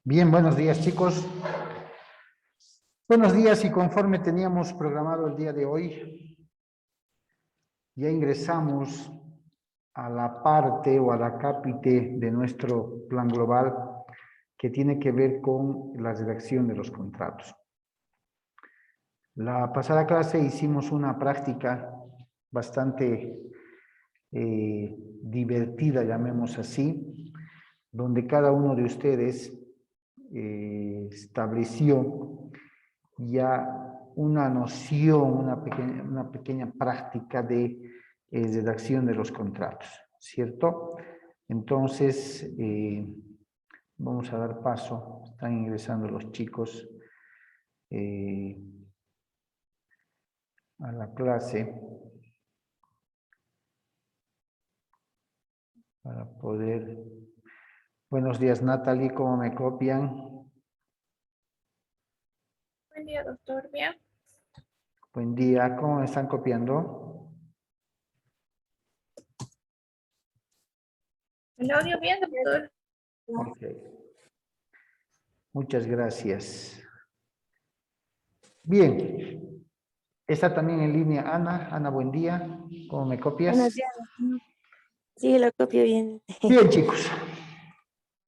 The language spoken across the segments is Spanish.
Bien, buenos días, chicos. Buenos días, y conforme teníamos programado el día de hoy, ya ingresamos a la parte o a la cápite de nuestro plan global que tiene que ver con la redacción de los contratos. La pasada clase hicimos una práctica bastante divertida, llamemos así, donde cada uno de ustedes estableció ya una noción, una pequeña práctica de redacción de los contratos, ¿cierto? Entonces, vamos a dar paso, están ingresando los chicos a la clase para poder... Buenos días, Natalie, ¿cómo me copian? Buen día, doctor. Bien. Buen día, ¿cómo me están copiando? El audio bien, doctor. Ok. Muchas gracias. Bien. Está también en línea Ana. Ana, buen día. ¿Cómo me copias? Buenos días. Sí, lo copio bien. Bien, chicos.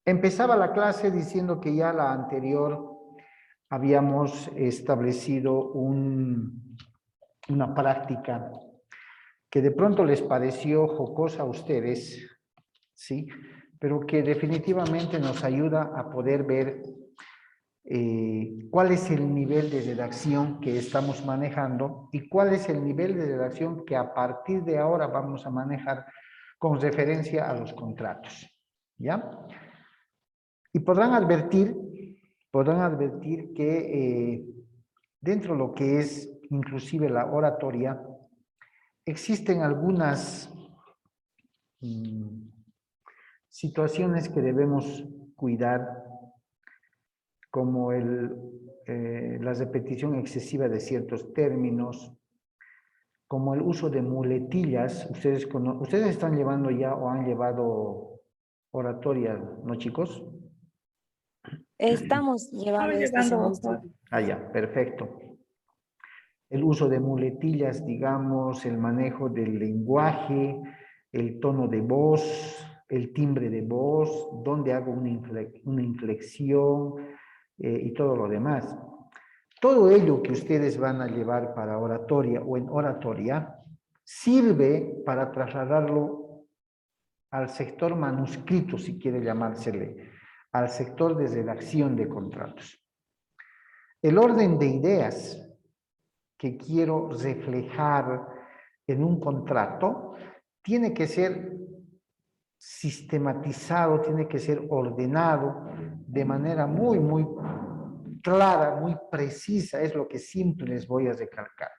Empezaba la clase diciendo que ya la anterior habíamos establecido una práctica que de pronto les pareció jocosa a ustedes, ¿sí? Pero que definitivamente nos ayuda a poder ver cuál es el nivel de redacción que estamos manejando y cuál es el nivel de redacción que a partir de ahora vamos a manejar con referencia a los contratos, ¿ya? Y podrán advertir que dentro de lo que es inclusive la oratoria, existen algunas situaciones que debemos cuidar, como la repetición excesiva de ciertos términos, como el uso de muletillas. Ustedes están llevando ya o han llevado oratoria, ¿no, chicos? Estamos llevando Estamos este llegando, semestre. doctor. Ah, ya, perfecto. El uso de muletillas, digamos, el manejo del lenguaje, el tono de voz, el timbre de voz, dónde hago una inflexión y todo lo demás. Todo ello que ustedes van a llevar para oratoria o en oratoria sirve para trasladarlo al sector manuscrito, si quiere llamársele, al sector de redacción de contratos. El orden de ideas que quiero reflejar en un contrato tiene que ser sistematizado, tiene que ser ordenado de manera muy, muy clara, muy precisa, es lo que siempre les voy a recalcar.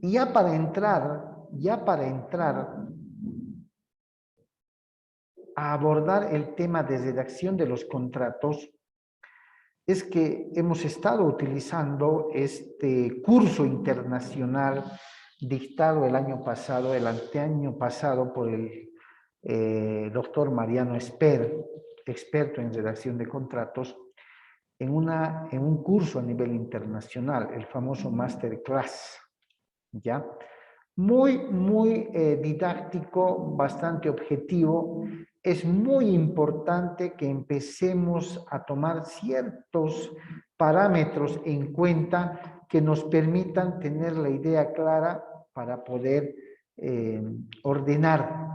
Y ya para entrar a abordar el tema de redacción de los contratos, es que hemos estado utilizando este curso internacional dictado el año pasado, el anteaño pasado, por el doctor Mariano Esper, experto en redacción de contratos, en un curso a nivel internacional, el famoso Masterclass, ¿ya? Muy didáctico, bastante objetivo. Es muy importante que empecemos a tomar ciertos parámetros en cuenta que nos permitan tener la idea clara para poder ordenar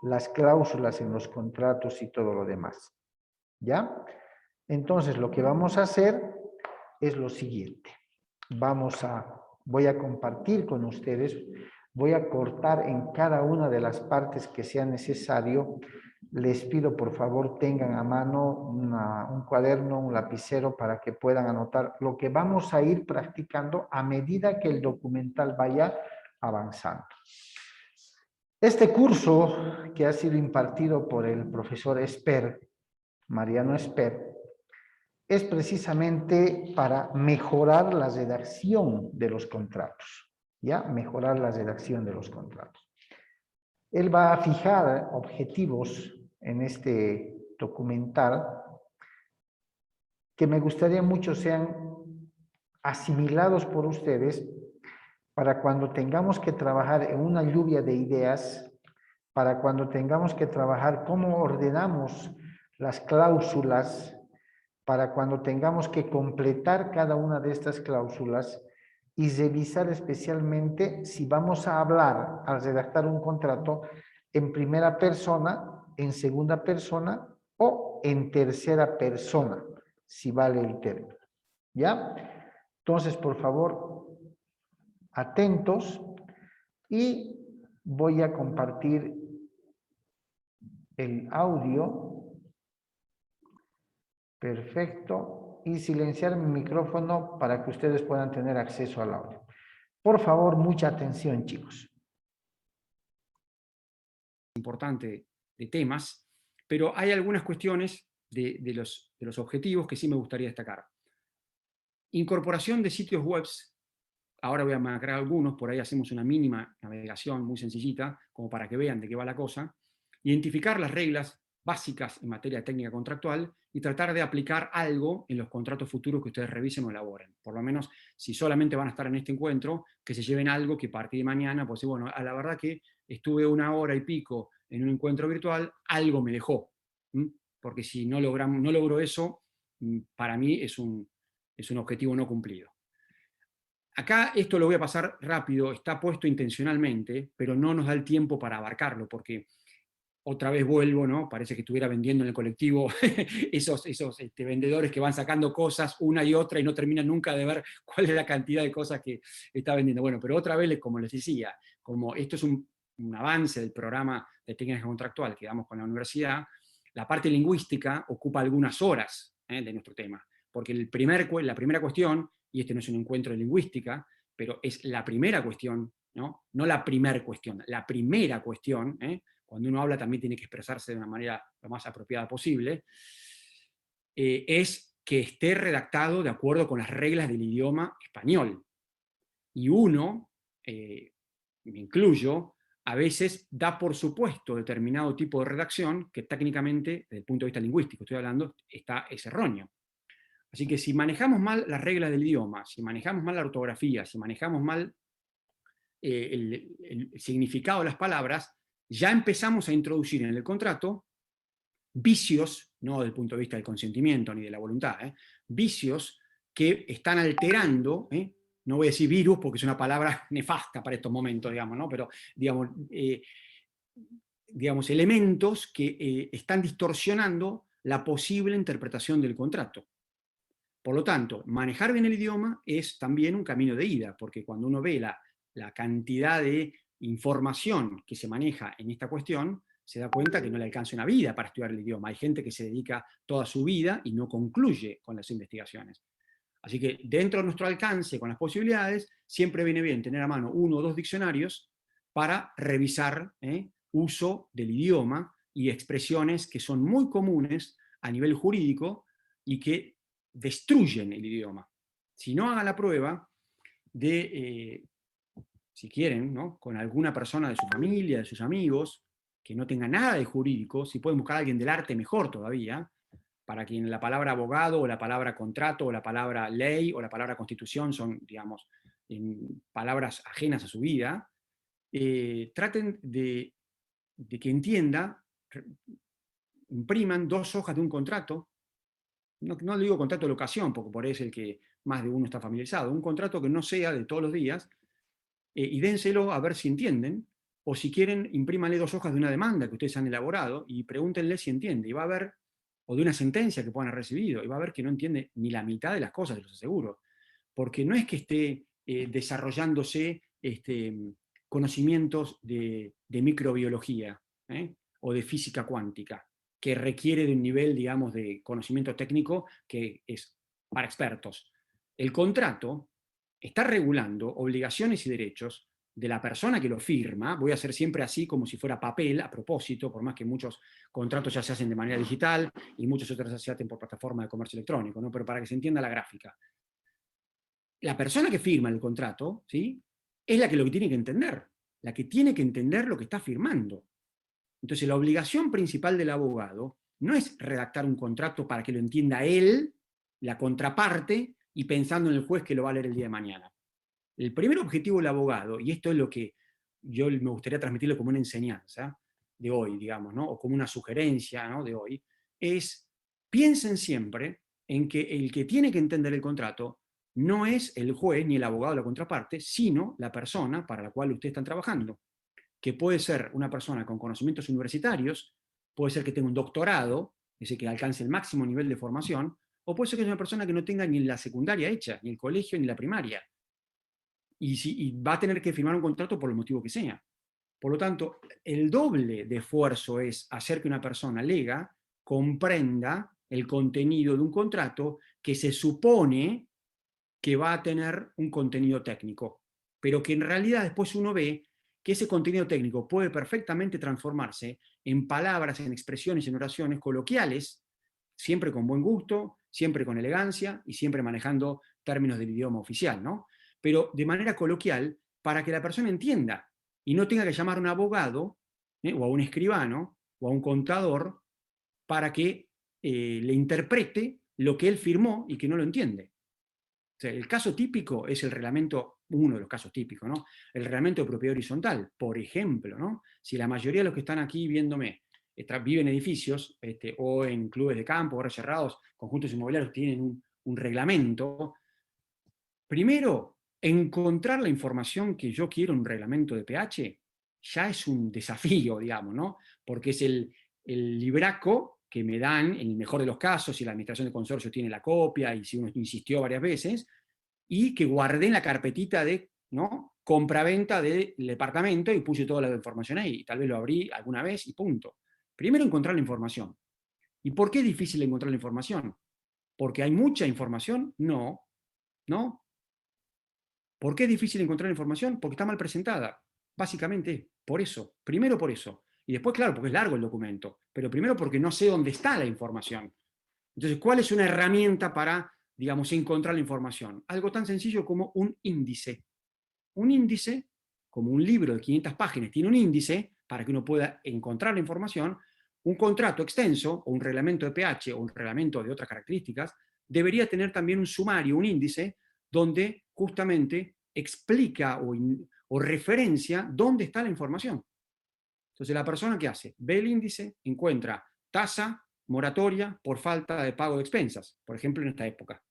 las cláusulas en los contratos y todo lo demás. ¿Ya? Entonces, lo que vamos a hacer es lo siguiente. Voy a compartir con ustedes, voy a cortar en cada una de las partes que sea necesario. Les pido, por favor, tengan a mano un cuaderno, un lapicero, para que puedan anotar lo que vamos a ir practicando a medida que el documental vaya avanzando. Este curso, que ha sido impartido por el profesor Esper, Mariano Esper, es precisamente para mejorar la redacción de los contratos, ¿ya? Mejorar la redacción de los contratos. Él va a fijar objetivos en este documental que me gustaría mucho sean asimilados por ustedes para cuando tengamos que trabajar en una lluvia de ideas, para cuando tengamos que trabajar cómo ordenamos las cláusulas, para cuando tengamos que completar cada una de estas cláusulas y revisar especialmente si vamos a hablar al redactar un contrato en primera persona, en segunda persona o en tercera persona, si vale el término. ¿Ya? Entonces, por favor, atentos y voy a compartir el audio. Perfecto. Y silenciar mi micrófono para que ustedes puedan tener acceso al audio. Por favor, mucha atención, chicos. Importante de temas, pero hay algunas cuestiones de los objetivos que sí me gustaría destacar. Incorporación de sitios web. Ahora voy a marcar algunos, por ahí hacemos una mínima navegación muy sencillita, como para que vean de qué va la cosa. Identificar las reglas básicas en materia técnica contractual y tratar de aplicar algo en los contratos futuros que ustedes revisen o elaboren. Por lo menos, si solamente van a estar en este encuentro, que se lleven algo que a partir de mañana, pues bueno, a la verdad que estuve 1 hora y pico en un encuentro virtual, algo me dejó. Porque si no logro eso, para mí es un objetivo no cumplido. Acá esto lo voy a pasar rápido, está puesto intencionalmente, pero no nos da el tiempo para abarcarlo, porque otra vez vuelvo, ¿no? Parece que estuviera vendiendo en el colectivo esos vendedores que van sacando cosas una y otra y no terminan nunca de ver cuál es la cantidad de cosas que está vendiendo. Bueno, pero otra vez, como les decía, como esto es un avance del programa de técnica contractual que damos con la universidad, la parte lingüística ocupa algunas horas de nuestro tema, porque la primera cuestión, y este no es un encuentro de lingüística, pero es la primera cuestión, ¿no? No la primera cuestión, la primera cuestión, cuando uno habla también tiene que expresarse de una manera lo más apropiada posible, es que esté redactado de acuerdo con las reglas del idioma español. Y uno, me incluyo, a veces da por supuesto determinado tipo de redacción que técnicamente, desde el punto de vista lingüístico estoy hablando, es erróneo. Así que si manejamos mal las reglas del idioma, si manejamos mal la ortografía, si manejamos mal el significado de las palabras, ya empezamos a introducir en el contrato vicios, no desde el punto de vista del consentimiento ni de la voluntad, vicios que están alterando, no voy a decir virus porque es una palabra nefasta para estos momentos, digamos, ¿no? Pero digamos elementos que están distorsionando la posible interpretación del contrato. Por lo tanto, manejar bien el idioma es también un camino de ida, porque cuando uno ve la cantidad de información que se maneja en esta cuestión, se da cuenta que no le alcanza una vida para estudiar el idioma. Hay gente que se dedica toda su vida y no concluye con las investigaciones. Así que dentro de nuestro alcance, con las posibilidades, siempre viene bien tener a mano 1 o 2 diccionarios para revisar uso del idioma y expresiones que son muy comunes a nivel jurídico y que destruyen el idioma. Si no, hagan la prueba de, si quieren, ¿no? Con alguna persona de su familia, de sus amigos, que no tenga nada de jurídico, si pueden buscar a alguien del arte, mejor todavía, para quien la palabra abogado, o la palabra contrato, o la palabra ley, o la palabra constitución son, digamos, palabras ajenas a su vida, traten de que entienda, impriman 2 hojas de un contrato. No le digo contrato de locación, porque por ahí es el que más de uno está familiarizado. Un contrato que no sea de todos los días, y dénselo a ver si entienden, o si quieren, imprímanle 2 hojas de una demanda que ustedes han elaborado y pregúntenle si entiende. Y va a ver, o de una sentencia que puedan haber recibido, y va a ver que no entiende ni la mitad de las cosas, se los aseguro. Porque no es que esté desarrollándose conocimientos de microbiología o de física cuántica, que requiere de un nivel, digamos, de conocimiento técnico que es para expertos. El contrato está regulando obligaciones y derechos de la persona que lo firma. Voy a hacer siempre así como si fuera papel, a propósito, por más que muchos contratos ya se hacen de manera digital y muchos otros se hacen por plataforma de comercio electrónico, ¿no? Pero para que se entienda la gráfica. La persona que firma el contrato, ¿sí?, es la que lo tiene que entender, la que tiene que entender lo que está firmando. Entonces, la obligación principal del abogado no es redactar un contrato para que lo entienda él la contraparte y pensando en el juez que lo va a leer el día de mañana. El primer objetivo del abogado, y esto es lo que yo me gustaría transmitirlo como una enseñanza de hoy, digamos, ¿no? O como una sugerencia, ¿no?, de hoy, es piensen siempre en que el que tiene que entender el contrato no es el juez ni el abogado de la contraparte, sino la persona para la cual ustedes están trabajando, que puede ser una persona con conocimientos universitarios, puede ser que tenga un doctorado, es decir, que alcance el máximo nivel de formación, o puede ser que sea una persona que no tenga ni la secundaria hecha, ni el colegio, ni la primaria. Y va a tener que firmar un contrato por el motivo que sea. Por lo tanto, el doble de esfuerzo es hacer que una persona lega comprenda el contenido de un contrato que se supone que va a tener un contenido técnico, pero que en realidad después uno ve que ese contenido técnico puede perfectamente transformarse en palabras, en expresiones, en oraciones coloquiales, siempre con buen gusto, siempre con elegancia y siempre manejando términos del idioma oficial, ¿no? Pero de manera coloquial para que la persona entienda y no tenga que llamar a un abogado, o a un escribano o a un contador para que le interprete lo que él firmó y que no lo entiende. O sea, el caso típico es el reglamento, uno de los casos típicos, ¿no? El reglamento de propiedad horizontal, por ejemplo, ¿no? Si la mayoría de los que están aquí viéndome viven en edificios o en clubes de campo, barrios cerrados, conjuntos inmobiliarios, tienen un reglamento. Primero, encontrar la información que yo quiero en un reglamento de PH ya es un desafío, digamos, ¿no? Porque es el libraco que me dan, en el mejor de los casos, si la administración de consorcio tiene la copia y si uno insistió varias veces, y que guardé en la carpetita de, ¿no?, compra-venta del departamento y puse toda la información ahí. Y tal vez lo abrí alguna vez y punto. Primero, encontrar la información. ¿Y por qué es difícil encontrar la información? ¿Porque hay mucha información? No, ¿no? ¿Por qué es difícil encontrar información? Porque está mal presentada. Básicamente, por eso. Primero por eso. Y después, claro, porque es largo el documento. Pero primero porque no sé dónde está la información. Entonces, ¿cuál es una herramienta para, digamos, encontrar la información? Algo tan sencillo como un índice. Un índice, como un libro de 500 páginas, tiene un índice para que uno pueda encontrar la información. Un contrato extenso, o un reglamento de PH, o un reglamento de otras características, debería tener también un sumario, un índice, donde justamente explica o referencia dónde está la información. Entonces, la persona que hace, ve el índice, encuentra tasa, moratoria por falta de pago de expensas, por ejemplo, en esta época.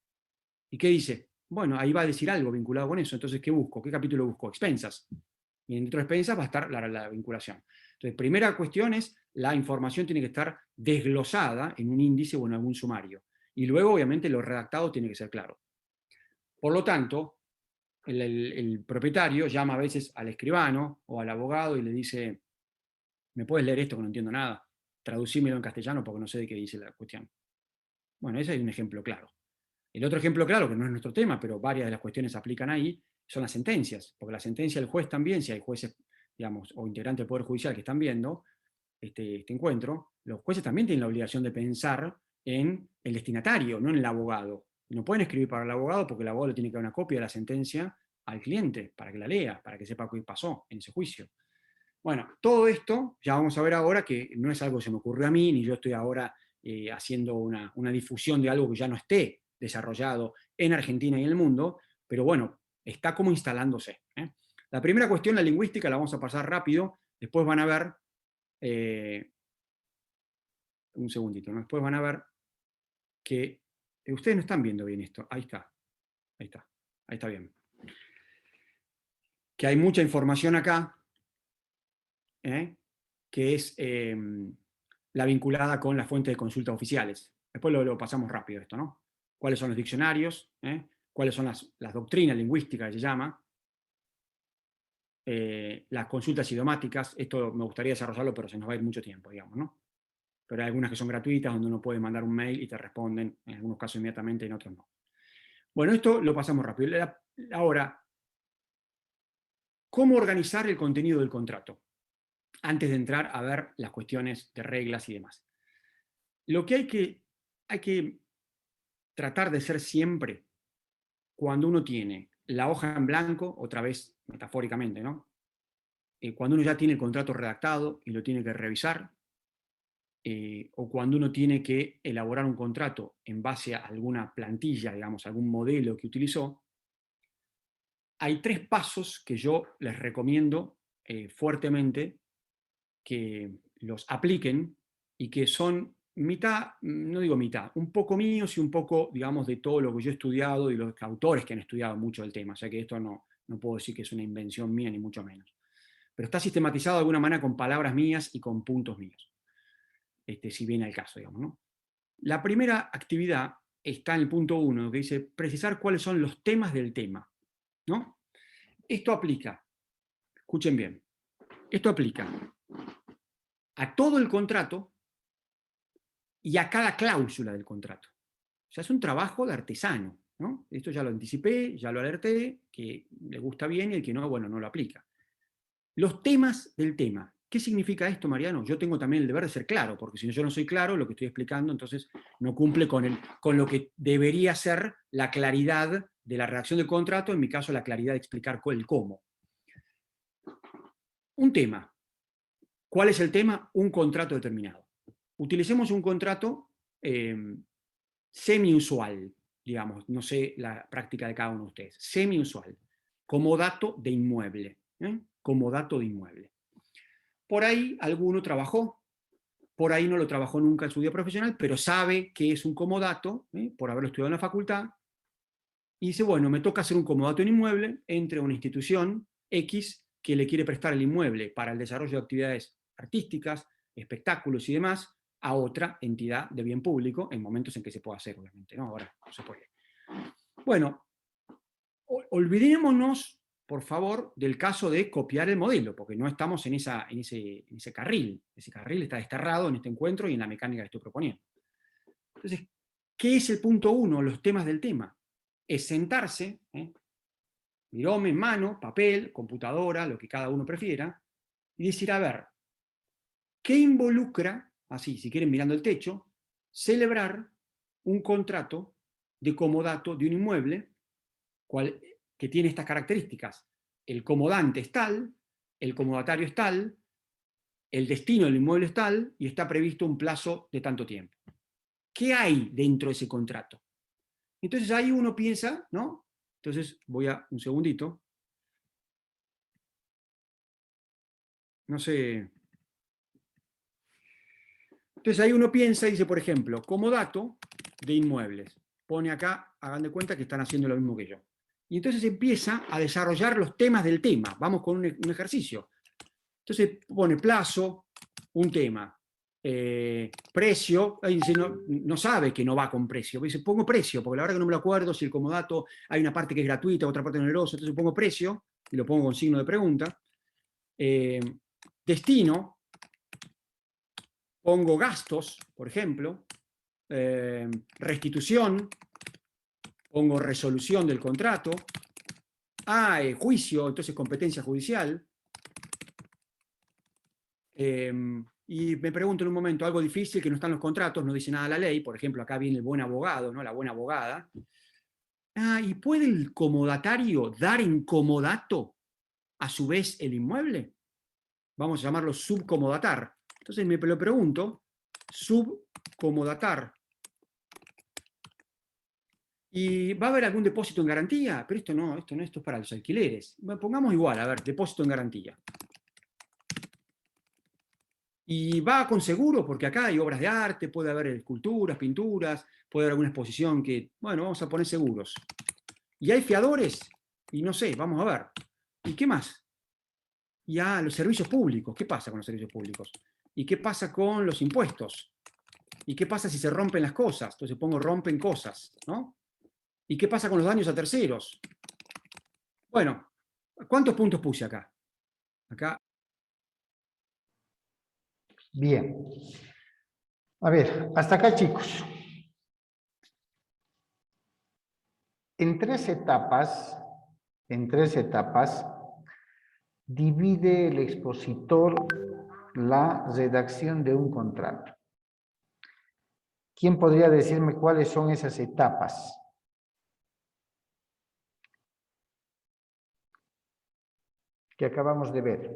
¿Y qué dice? Bueno, ahí va a decir algo vinculado con eso. Entonces, ¿qué busco? ¿Qué capítulo busco? Expensas. Y dentro de expensas va a estar la vinculación. Entonces, primera cuestión es, la información tiene que estar desglosada en un índice o en algún sumario. Y luego, obviamente, lo redactado tiene que ser claro. Por lo tanto, el propietario llama a veces al escribano o al abogado y le dice, ¿me puedes leer esto que no entiendo nada? Traducímelo en castellano porque no sé de qué dice la cuestión. Bueno, ese es un ejemplo claro. El otro ejemplo claro, que no es nuestro tema, pero varias de las cuestiones se aplican ahí, son las sentencias. Porque la sentencia del juez también, si hay jueces, digamos, o integrantes del Poder Judicial que están viendo este encuentro, los jueces también tienen la obligación de pensar en el destinatario, no en el abogado. No pueden escribir para el abogado porque el abogado le tiene que dar una copia de la sentencia al cliente para que la lea, para que sepa qué pasó en ese juicio. Bueno, todo esto ya vamos a ver ahora que no es algo que se me ocurrió a mí, ni yo estoy ahora haciendo una difusión de algo que ya no esté desarrollado en Argentina y en el mundo, pero bueno, está como instalándose. La primera cuestión, la lingüística, la vamos a pasar rápido, después van a ver, un segundito, ¿no? Después van a ver que ustedes no están viendo bien esto, ahí está bien. Que hay mucha información acá, que es la vinculada con las fuentes de consulta oficiales. Después lo pasamos rápido esto, ¿no? ¿Cuáles son los diccionarios? ¿Cuáles son las doctrinas lingüísticas que se llama? Las consultas idiomáticas, esto me gustaría desarrollarlo, pero se nos va a ir mucho tiempo, digamos, ¿no? Pero hay algunas que son gratuitas, donde uno puede mandar un mail y te responden, en algunos casos inmediatamente, en otros no. Bueno, esto lo pasamos rápido. Ahora, ¿cómo organizar el contenido del contrato? Antes de entrar a ver las cuestiones de reglas y demás. Lo que hay que tratar de ser siempre, cuando uno tiene la hoja en blanco, otra vez metafóricamente, ¿no? Cuando uno ya tiene el contrato redactado y lo tiene que revisar, o cuando uno tiene que elaborar un contrato en base a alguna plantilla, digamos, algún modelo que utilizó, hay 3 pasos que yo les recomiendo fuertemente que los apliquen y que son mitad, no digo mitad, un poco míos y un poco, digamos, de todo lo que yo he estudiado y los autores que han estudiado mucho el tema. O sea que esto no puedo decir que es una invención mía, ni mucho menos. Pero está sistematizado de alguna manera con palabras mías y con puntos míos. Si viene al caso, digamos, ¿no? La primera actividad está en el punto 1, que dice precisar cuáles son los temas del tema, ¿no? Esto aplica, escuchen bien, esto aplica a todo el contrato y a cada cláusula del contrato. O sea, es un trabajo de artesano, ¿no? Esto ya lo anticipé, ya lo alerté, que le gusta bien y el que no, bueno, no lo aplica. Los temas del tema. ¿Qué significa esto, Mariano? Yo tengo también el deber de ser claro, porque si yo no soy claro, lo que estoy explicando, entonces no cumple con lo que debería ser la claridad de la redacción del contrato, en mi caso la claridad de explicar el cómo. Un tema. ¿Cuál es el tema? Un contrato determinado. Utilicemos un contrato semi-usual, digamos, no sé la práctica de cada uno de ustedes, semi-usual, como dato de inmueble, como dato de inmueble. Por ahí alguno trabajó, por ahí no lo trabajó nunca en su vida profesional, pero sabe que es un comodato, por haberlo estudiado en la facultad, y dice, bueno, me toca hacer un comodato en inmueble entre una institución X que le quiere prestar el inmueble para el desarrollo de actividades artísticas, espectáculos y demás, a otra entidad de bien público en momentos en que se pueda hacer, obviamente, ¿no? Ahora no se puede. Bueno, olvidémonos, por favor, del caso de copiar el modelo, porque no estamos en ese carril. Ese carril está desterrado en este encuentro y en la mecánica que estoy proponiendo. Entonces, ¿qué es el punto 1? Los temas del tema. Es sentarse, virome en mano, papel, computadora, lo que cada uno prefiera, y decir, a ver, ¿qué involucra, así, si quieren mirando el techo, celebrar un contrato de comodato de un inmueble que tiene estas características? El comodante es tal, el comodatario es tal, el destino del inmueble es tal, y está previsto un plazo de tanto tiempo. ¿Qué hay dentro de ese contrato? Entonces ahí uno piensa, ¿no? Entonces voy a un segundito. No sé. Entonces ahí uno piensa y dice, por ejemplo, comodato de inmuebles. Pone acá, hagan de cuenta que están haciendo lo mismo que yo. Y entonces empieza a desarrollar los temas del tema. Vamos con un ejercicio. Entonces pone plazo, un tema. Precio, ahí dice, no sabe que no va con precio. Dice, pongo precio, porque la verdad que no me lo acuerdo si el comodato hay una parte que es gratuita, otra parte onerosa, entonces pongo precio, y lo pongo con signo de pregunta. Destino, pongo gastos, por ejemplo. Restitución, pongo resolución del contrato. Juicio, entonces competencia judicial. Y me pregunto en un momento, algo difícil que no está en los contratos, no dice nada la ley, por ejemplo, acá viene el buen abogado, ¿no? La buena abogada. ¿Y puede el comodatario dar en comodato a su vez el inmueble? Vamos a llamarlo subcomodatar. Entonces me lo pregunto, subcomodatar. ¿Y va a haber algún depósito en garantía? Pero esto es para los alquileres. Bueno, pongamos igual, a ver, depósito en garantía. Y va con seguro, porque acá hay obras de arte, puede haber esculturas, pinturas, puede haber alguna exposición que, bueno, vamos a poner seguros. Y hay fiadores, y no sé, vamos a ver. ¿Y qué más? Y los servicios públicos, ¿qué pasa con los servicios públicos? ¿Y qué pasa con los impuestos? ¿Y qué pasa si se rompen las cosas? Entonces pongo rompen cosas, ¿no? ¿Y qué pasa con los daños a terceros? Bueno, ¿cuántos puntos puse acá? Acá. Bien. A ver, hasta acá, chicos. En tres etapas, divide el expositor la redacción de un contrato. ¿Quién podría decirme cuáles son esas etapas? Que acabamos de ver.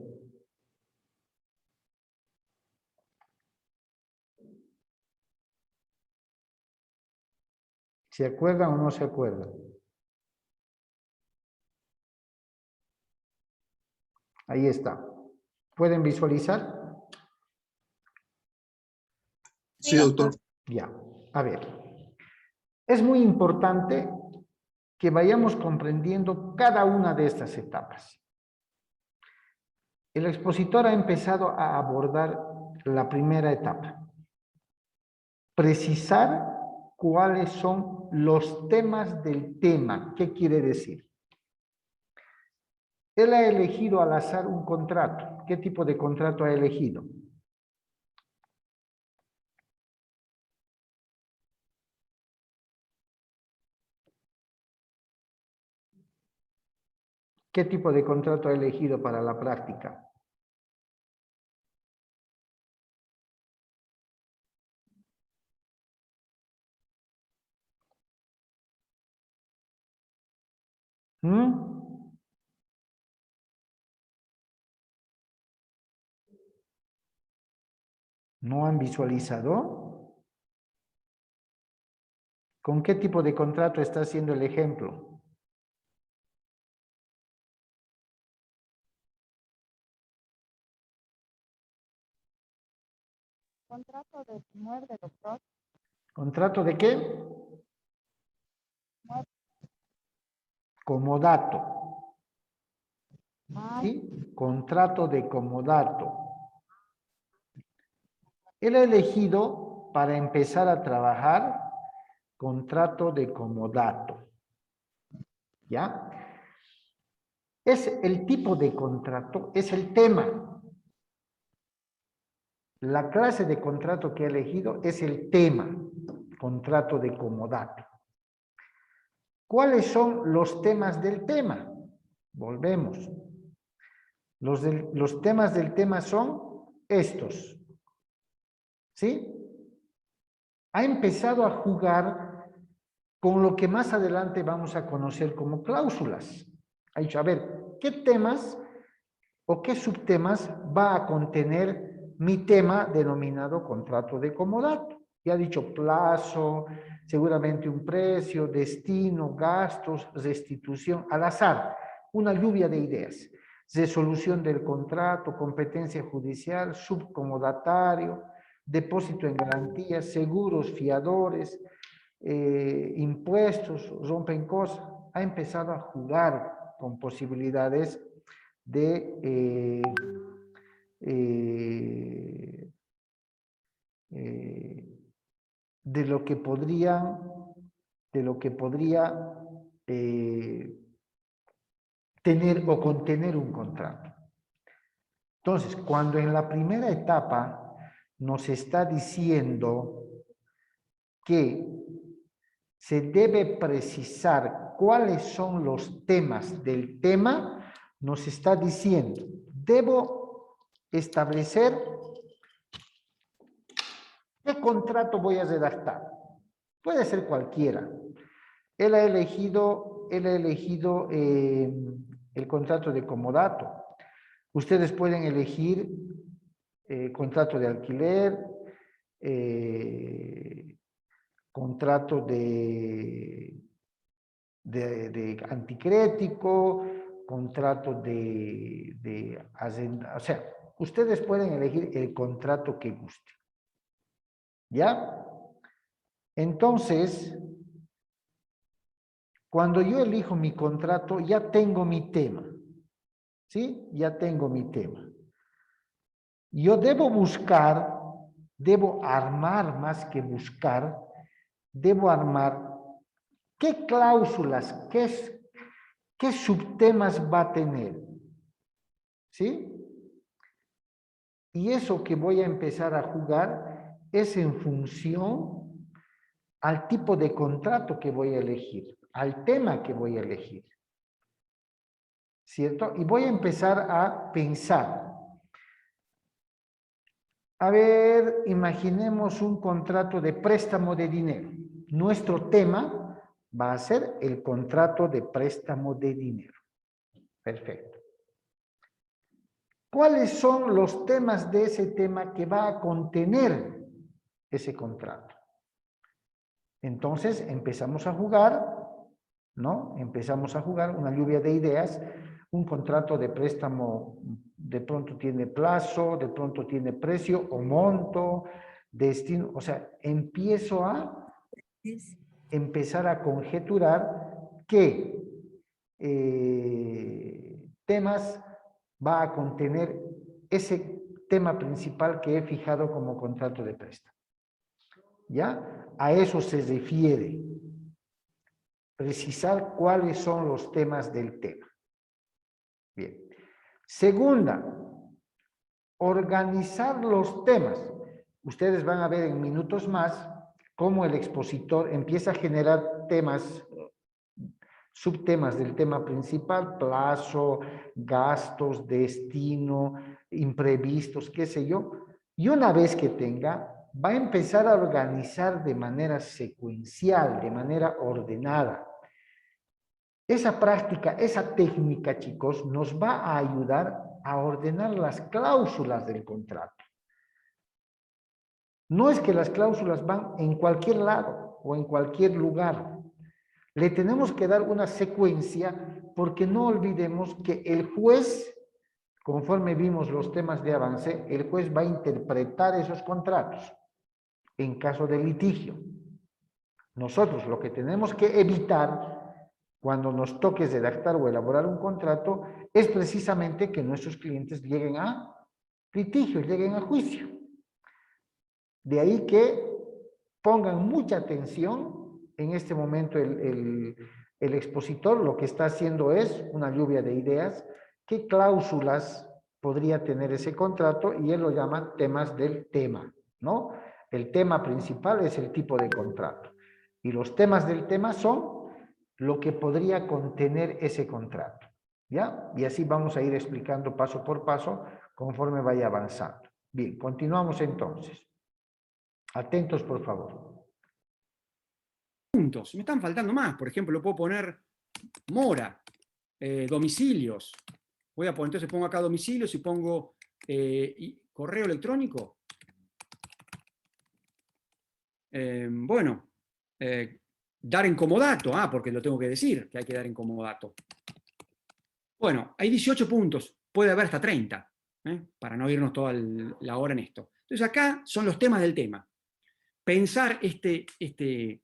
¿Se acuerdan o no se acuerdan? Ahí está. ¿Pueden visualizar? Sí, doctor. Ya. A ver. Es muy importante que vayamos comprendiendo cada una de estas etapas. El expositor ha empezado a abordar la primera etapa. Precisar cuáles son los temas del tema. ¿Qué quiere decir? Él ha elegido al azar un contrato. ¿Qué tipo de contrato ha elegido? ¿Qué tipo de contrato ha elegido para la práctica? ¿Mm? ¿No han visualizado? ¿Con qué tipo de contrato está haciendo el ejemplo? Contrato de muerde, doctor. ¿Contrato de qué? Muerde. Comodato. Ah, ¿Sí? Contrato de comodato. Él ha elegido para empezar a trabajar contrato de comodato. ¿Ya? Es el tipo de contrato, es el tema. La clase de contrato que he elegido es el tema, contrato de comodato. ¿Cuáles son los temas del tema? Volvemos. Los temas del tema son estos. ¿Sí? Ha empezado a jugar con lo que más adelante vamos a conocer como cláusulas. Ha dicho, a ver, ¿qué temas o qué subtemas va a contener mi tema denominado contrato de comodato? Ya ha dicho plazo, seguramente un precio, destino, gastos, restitución, al azar, una lluvia de ideas. Resolución del contrato, competencia judicial, subcomodatario, depósito en garantía, seguros, fiadores, impuestos, rompen cosas. Ha empezado a jugar con posibilidades de lo que podría tener o contener un contrato. Entonces, cuando en la primera etapa nos está diciendo que se debe precisar cuáles son los temas del tema, nos está diciendo, debo establecer qué contrato voy a redactar. Puede ser cualquiera. Él ha elegido el contrato de comodato. Ustedes pueden elegir contrato de alquiler, contrato de anticrético, contrato de o sea, ustedes pueden elegir el contrato que guste. ¿Ya? Entonces, cuando yo elijo mi contrato, ya tengo mi tema. ¿Sí? Ya tengo mi tema. Yo debo buscar, debo armar más que buscar, debo armar qué cláusulas, qué subtemas va a tener. ¿Sí? Y eso que voy a empezar a jugar es en función al tipo de contrato que voy a elegir, al tema que voy a elegir. ¿Cierto? Y voy a empezar a pensar. A ver, imaginemos un contrato de préstamo de dinero. Nuestro tema va a ser el contrato de préstamo de dinero. Perfecto. ¿Cuáles son los temas de ese tema que va a contener ese contrato? Entonces empezamos a jugar, ¿no? Empezamos a jugar una lluvia de ideas. Un contrato de préstamo de pronto tiene plazo, de pronto tiene precio o monto, destino. O sea, empiezo a empezar a conjeturar qué temas va a contener ese tema principal que he fijado como contrato de préstamo. ¿Ya? A eso se refiere precisar cuáles son los temas del tema. Bien. Segunda, organizar los temas. Ustedes van a ver en minutos más cómo el expositor empieza a generar temas, subtemas del tema principal, plazo, gastos, destino, imprevistos, qué sé yo. Y una vez que tenga, va a empezar a organizar de manera secuencial, de manera ordenada. Esa práctica, esa técnica, chicos, nos va a ayudar a ordenar las cláusulas del contrato. No es que las cláusulas van en cualquier lado o en cualquier lugar. Le tenemos que dar una secuencia porque no olvidemos que el juez, conforme vimos los temas de avance, el juez va a interpretar esos contratos en caso de litigio. Nosotros lo que tenemos que evitar cuando nos toque redactar o elaborar un contrato es precisamente que nuestros clientes lleguen a litigio, lleguen a juicio. De ahí que pongan mucha atención. En este momento el expositor lo que está haciendo es una lluvia de ideas. ¿Qué cláusulas podría tener ese contrato? Y él lo llama temas del tema, ¿no? El tema principal es el tipo de contrato. Y los temas del tema son lo que podría contener ese contrato, ¿ya? Y así vamos a ir explicando paso por paso conforme vaya avanzando. Bien, continuamos entonces. Atentos, por favor. Puntos. Me están faltando más. Por ejemplo, puedo poner mora, domicilios. Voy a poner, entonces pongo acá domicilios y pongo correo electrónico. Bueno, dar en comodato, porque lo tengo que decir, que hay que dar en comodato. Bueno, hay 18 puntos, puede haber hasta 30, para no irnos toda la hora en esto. Entonces acá son los temas del tema. Pensar este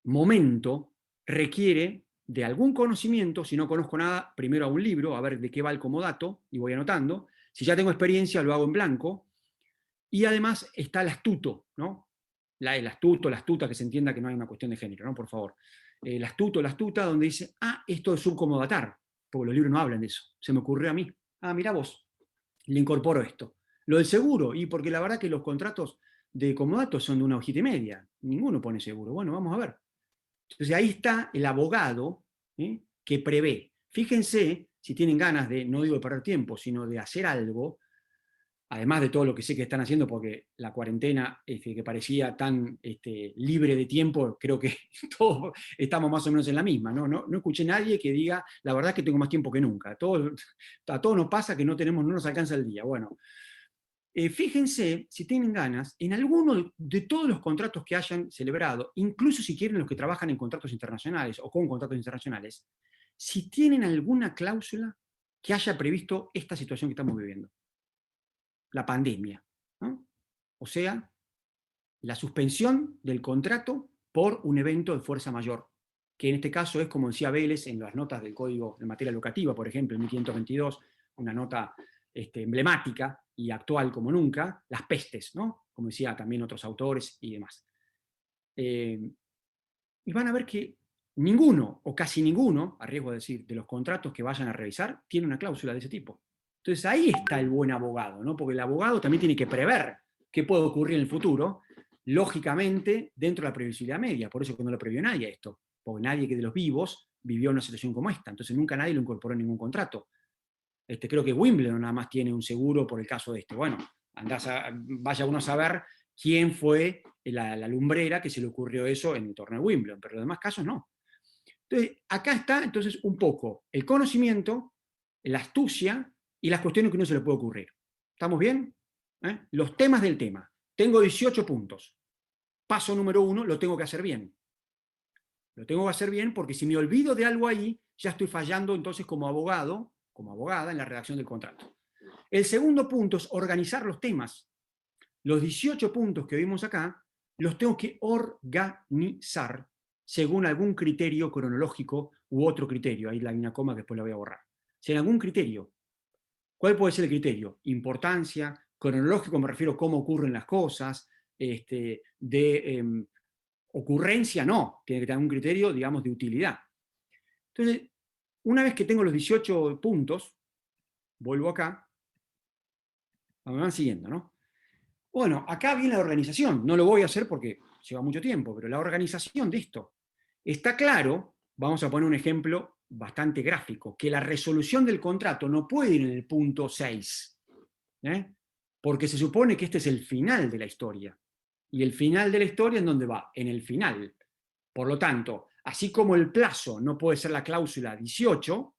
momento requiere de algún conocimiento. Si no conozco nada, primero a un libro, a ver de qué va el comodato, y voy anotando. Si ya tengo experiencia, lo hago en blanco. Y además está el astuto, ¿no? El astuto, la astuta, que se entienda que no hay una cuestión de género, ¿no? Por favor. El astuto, la astuta, donde dice, esto es subcomodatar, porque los libros no hablan de eso. Se me ocurrió a mí. Mirá vos, le incorporo esto. Lo del seguro, y porque la verdad que los contratos de comodato son de una hojita y media. Ninguno pone seguro. Bueno, vamos a ver. Entonces ahí está el abogado que prevé. Fíjense, si tienen ganas de, no digo de perder tiempo, sino de hacer algo, además de todo lo que sé que están haciendo, porque la cuarentena que parecía tan libre de tiempo, creo que todos estamos más o menos en la misma. No escuché a nadie que diga, la verdad es que tengo más tiempo que nunca. A todos nos pasa que no nos alcanza el día. Bueno, fíjense, si tienen ganas, en alguno de todos los contratos que hayan celebrado, incluso si quieren los que trabajan en contratos internacionales o con contratos internacionales, si tienen alguna cláusula que haya previsto esta situación que estamos viviendo. La pandemia, ¿no? O sea, la suspensión del contrato por un evento de fuerza mayor, que en este caso es, como decía Vélez en las notas del Código de Materia Locativa, por ejemplo, en 1522, una nota emblemática y actual como nunca, las pestes, ¿no? Como decía también otros autores y demás. Y van a ver que ninguno, o casi ninguno, a riesgo de decir, de los contratos que vayan a revisar, tiene una cláusula de ese tipo. Entonces ahí está el buen abogado, ¿no? Porque el abogado también tiene que prever qué puede ocurrir en el futuro, lógicamente dentro de la previsibilidad media. Por eso que no lo previó nadie esto, porque nadie que de los vivos vivió una situación como esta. Entonces nunca nadie lo incorporó en ningún contrato. Creo que Wimbledon nada más tiene un seguro por el caso de este. Bueno, vaya uno a saber quién fue la lumbrera que se le ocurrió eso en el torneo de Wimbledon, pero en los demás casos no. Entonces, acá está entonces un poco el conocimiento, la astucia y las cuestiones que no se le puede ocurrir. ¿Estamos bien? Los temas del tema. Tengo 18 puntos. paso número 1, lo tengo que hacer bien. Lo tengo que hacer bien porque si me olvido de algo ahí, ya estoy fallando entonces como abogado, como abogada en la redacción del contrato. El segundo punto es organizar los temas. Los 18 puntos que vimos acá, los tengo que organizar según algún criterio cronológico u otro criterio. Ahí hay una coma que después la voy a borrar. Según algún criterio. ¿Cuál puede ser el criterio? Importancia, cronológico me refiero a cómo ocurren las cosas, ocurrencia no, tiene que tener un criterio, digamos, de utilidad. Entonces, una vez que tengo los 18 puntos, vuelvo acá, me van siguiendo, ¿no? Bueno, acá viene la organización, no lo voy a hacer porque lleva mucho tiempo, pero la organización de esto. Está claro, vamos a poner un ejemplo bastante gráfico, que la resolución del contrato no puede ir en el punto 6, porque se supone que este es el final de la historia. Y el final de la historia, ¿en dónde va? En el final. Por lo tanto, así como el plazo no puede ser la cláusula 18,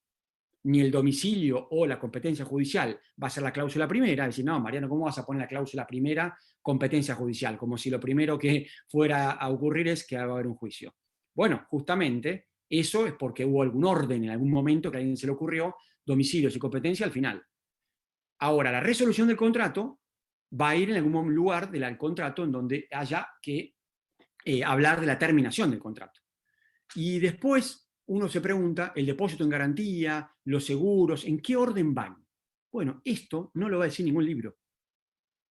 ni el domicilio o la competencia judicial va a ser la cláusula primera, es decir, no, Mariano, ¿cómo vas a poner la cláusula primera competencia judicial? Como si lo primero que fuera a ocurrir es que va a haber un juicio. Bueno, justamente eso es porque hubo algún orden en algún momento que a alguien se le ocurrió, domicilios y competencia al final. Ahora, la resolución del contrato va a ir en algún lugar del contrato en donde haya que hablar de la terminación del contrato. Y después uno se pregunta, el depósito en garantía, los seguros, ¿en qué orden van? Bueno, esto no lo va a decir ningún libro.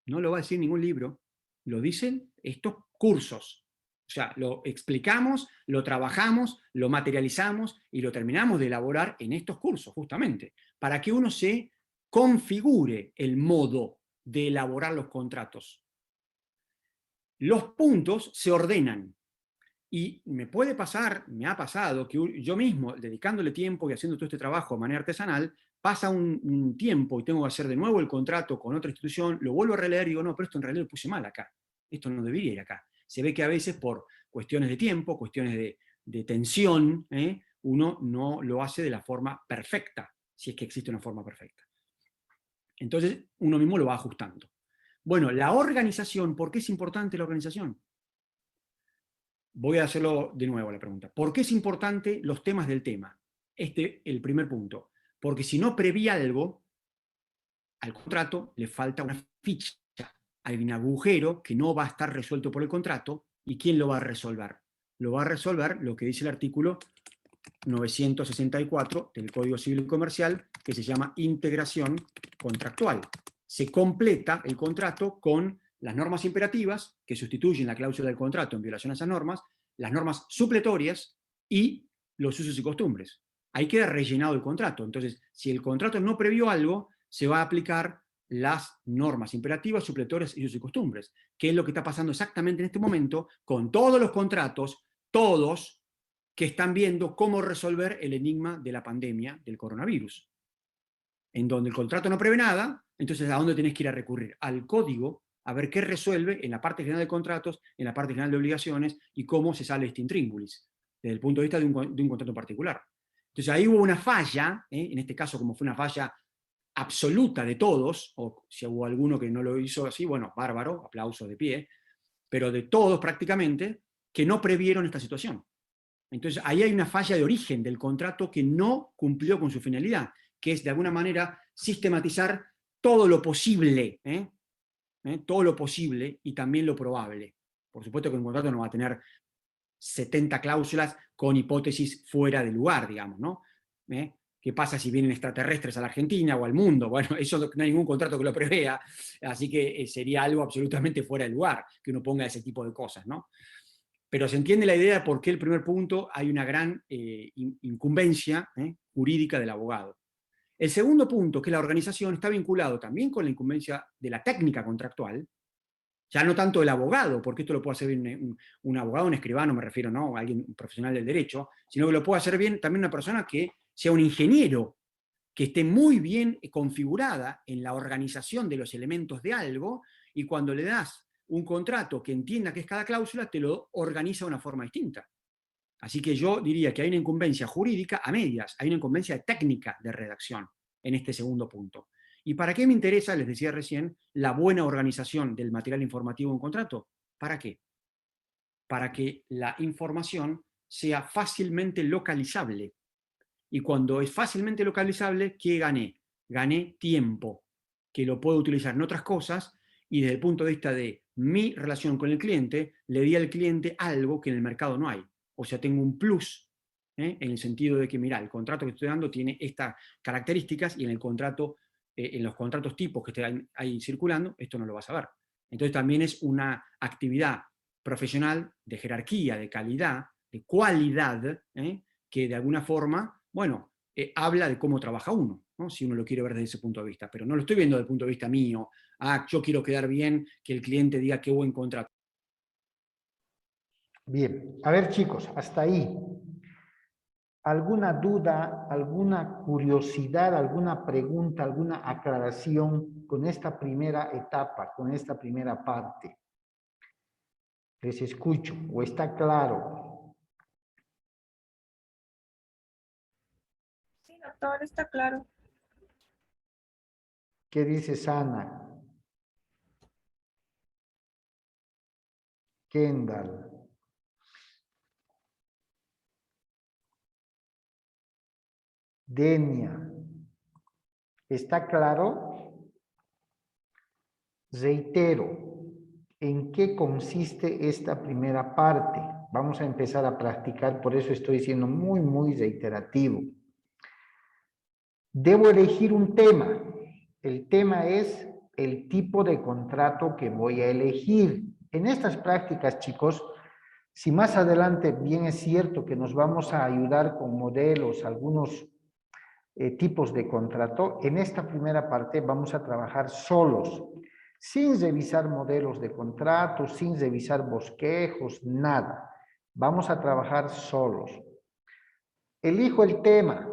No lo va a decir ningún libro. Lo dicen estos cursos. O sea, lo explicamos, lo trabajamos, lo materializamos y lo terminamos de elaborar en estos cursos, justamente, para que uno se configure el modo de elaborar los contratos. Los puntos se ordenan. Y me puede pasar, me ha pasado, que yo mismo, dedicándole tiempo y haciendo todo este trabajo de manera artesanal, pasa un tiempo y tengo que hacer de nuevo el contrato con otra institución, lo vuelvo a releer y digo, no, pero esto en realidad lo puse mal acá. Esto no debería ir acá. Se ve que a veces por cuestiones de tiempo, cuestiones de tensión, uno no lo hace de la forma perfecta, si es que existe una forma perfecta. Entonces, uno mismo lo va ajustando. Bueno, la organización, ¿por qué es importante la organización? Voy a hacerlo de nuevo la pregunta. ¿Por qué es importante los temas del tema? El primer punto. Porque si no preví algo, al contrato le falta una ficha. Hay un agujero que no va a estar resuelto por el contrato. ¿Y quién lo va a resolver? Lo va a resolver lo que dice el artículo 964 del Código Civil y Comercial, que se llama integración contractual. Se completa el contrato con las normas imperativas, que sustituyen la cláusula del contrato en violación a esas normas, las normas supletorias y los usos y costumbres. Ahí queda rellenado el contrato. Entonces, si el contrato no previó algo, se va a aplicar las normas imperativas, supletorias y usos y costumbres, que es lo que está pasando exactamente en este momento con todos los contratos, todos, que están viendo cómo resolver el enigma de la pandemia del coronavirus. En donde el contrato no prevé nada, entonces ¿a dónde tenés que ir a recurrir? Al código, a ver qué resuelve en la parte general de contratos, en la parte general de obligaciones, y cómo se sale este intríngulis, desde el punto de vista de un contrato particular. Entonces ahí hubo una falla, en este caso como fue una falla absoluta de todos, o si hubo alguno que no lo hizo así, bueno, bárbaro, aplausos de pie, pero de todos prácticamente, que no previeron esta situación. Entonces ahí hay una falla de origen del contrato que no cumplió con su finalidad, que es de alguna manera sistematizar todo lo posible, todo lo posible y también lo probable. Por supuesto que un contrato no va a tener 70 cláusulas con hipótesis fuera de lugar, digamos, ¿no? ¿Qué pasa si vienen extraterrestres a la Argentina o al mundo? Bueno, eso no hay ningún contrato que lo prevea, así que sería algo absolutamente fuera de lugar que uno ponga ese tipo de cosas, ¿no? Pero se entiende la idea de por qué el primer punto hay una gran incumbencia jurídica del abogado. El segundo punto, que la organización, está vinculado también con la incumbencia de la técnica contractual, ya no tanto el abogado, porque esto lo puede hacer bien un abogado, un escribano, me refiero, ¿no? Alguien un profesional del derecho, sino que lo puede hacer bien también una persona que sea un ingeniero, que esté muy bien configurada en la organización de los elementos de algo, y cuando le das un contrato que entienda qué es cada cláusula, te lo organiza de una forma distinta. Así que yo diría que hay una incumbencia jurídica a medias, hay una incumbencia técnica de redacción en este segundo punto. ¿Y para qué me interesa, les decía recién, la buena organización del material informativo en un contrato? ¿Para qué? para que la información sea fácilmente localizable. Y cuando es fácilmente localizable, ¿qué gané? Gané tiempo, que lo puedo utilizar en otras cosas, y desde el punto de vista de mi relación con el cliente, le di al cliente algo que en el mercado no hay. O sea, tengo un plus, en el sentido de que, mira, el contrato que estoy dando tiene estas características y en el contrato, en los contratos tipos que están ahí circulando, esto no lo vas a ver. Entonces también es una actividad profesional de jerarquía, de calidad, de cualidad, que de alguna forma, bueno, habla de cómo trabaja uno, ¿no? Si uno lo quiere ver desde ese punto de vista, pero no lo estoy viendo desde el punto de vista mío. Yo quiero quedar bien, que el cliente diga qué buen contrato. Bien, a ver chicos, hasta ahí. ¿Alguna duda, alguna curiosidad, alguna pregunta, alguna aclaración con esta primera etapa, con esta primera parte? Les escucho, o está claro. Sí, doctor, está claro. ¿Qué dice Ana? Kendall. Denia. ¿Está claro? Reitero, ¿en qué consiste esta primera parte? Vamos a empezar a practicar, por eso estoy siendo muy reiterativo. Debo elegir un tema. El tema es el tipo de contrato que voy a elegir. En estas prácticas, chicos, si más adelante bien es cierto que nos vamos a ayudar con modelos, algunos tipos de contrato, en esta primera parte vamos a trabajar solos, sin revisar modelos de contrato, sin revisar bosquejos, nada. Vamos a trabajar solos. Elijo el tema,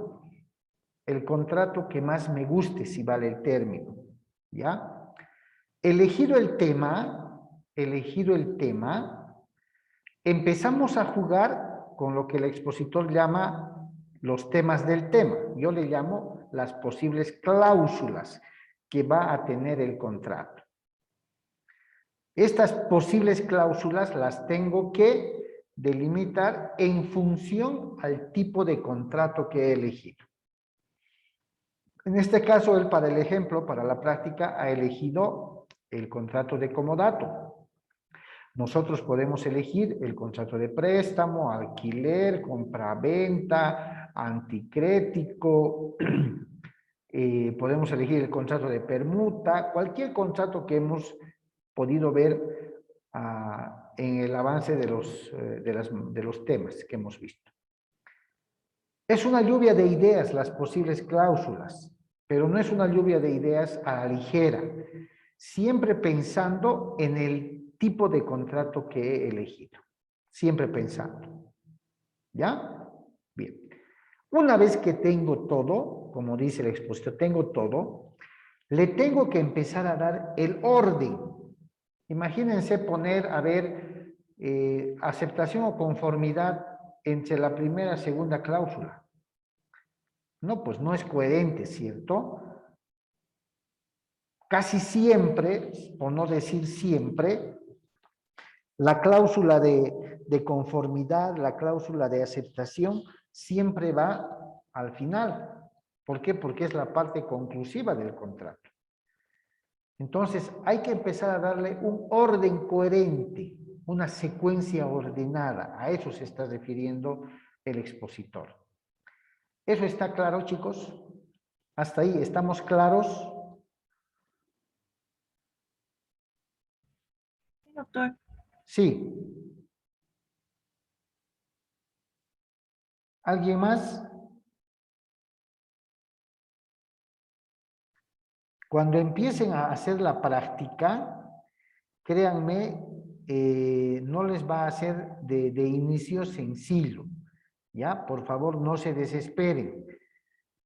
el contrato que más me guste, si vale el término, ¿ya? Elegido el tema, empezamos a jugar con lo que el expositor llama los temas del tema. Yo le llamo las posibles cláusulas que va a tener el contrato. Estas posibles cláusulas las tengo que delimitar en función al tipo de contrato que he elegido. En este caso, él para el ejemplo, para la práctica, ha elegido el contrato de comodato. Nosotros podemos elegir el contrato de préstamo, alquiler, compra-venta, anticrético, podemos elegir el contrato de permuta, cualquier contrato que hemos podido ver en el avance de los temas que hemos visto. Es una lluvia de ideas las posibles cláusulas, pero no es una lluvia de ideas a la ligera, siempre pensando en el tipo de contrato que he elegido, siempre pensando. ¿Ya? Bien. Una vez que tengo todo, como dice el expositor, tengo todo, le tengo que empezar a dar el orden. Imagínense poner, a ver, aceptación o conformidad entre la primera y segunda cláusula. No, pues no es coherente, ¿cierto? Casi siempre, por no decir siempre, la cláusula de conformidad, la cláusula de aceptación, siempre va al final. ¿Por qué? Porque es la parte conclusiva del contrato. Entonces, hay que empezar a darle un orden coherente, una secuencia ordenada. A eso se está refiriendo el expositor. ¿Eso está claro, chicos? ¿Hasta ahí estamos claros? Sí, doctor. Sí. ¿Alguien más? Cuando empiecen a hacer la práctica, créanme, no les va a ser de inicio sencillo, ¿ya? Por favor, no se desesperen.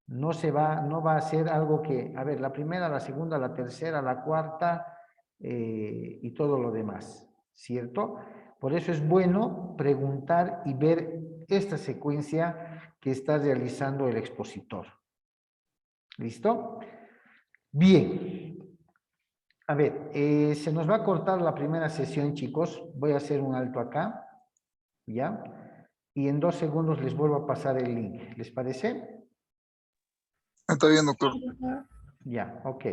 No va a ser algo que, a ver, la primera, la segunda, la tercera, la cuarta y todo lo demás, ¿cierto? Por eso es bueno preguntar y ver esta secuencia que está realizando el expositor. ¿Listo? Bien. A ver, se nos va a cortar la primera sesión, chicos. Voy a hacer un alto acá. ¿Ya? Y en 2 segundos les vuelvo a pasar el link. ¿Les parece? Está bien, doctor. Doctor. Ya, ok.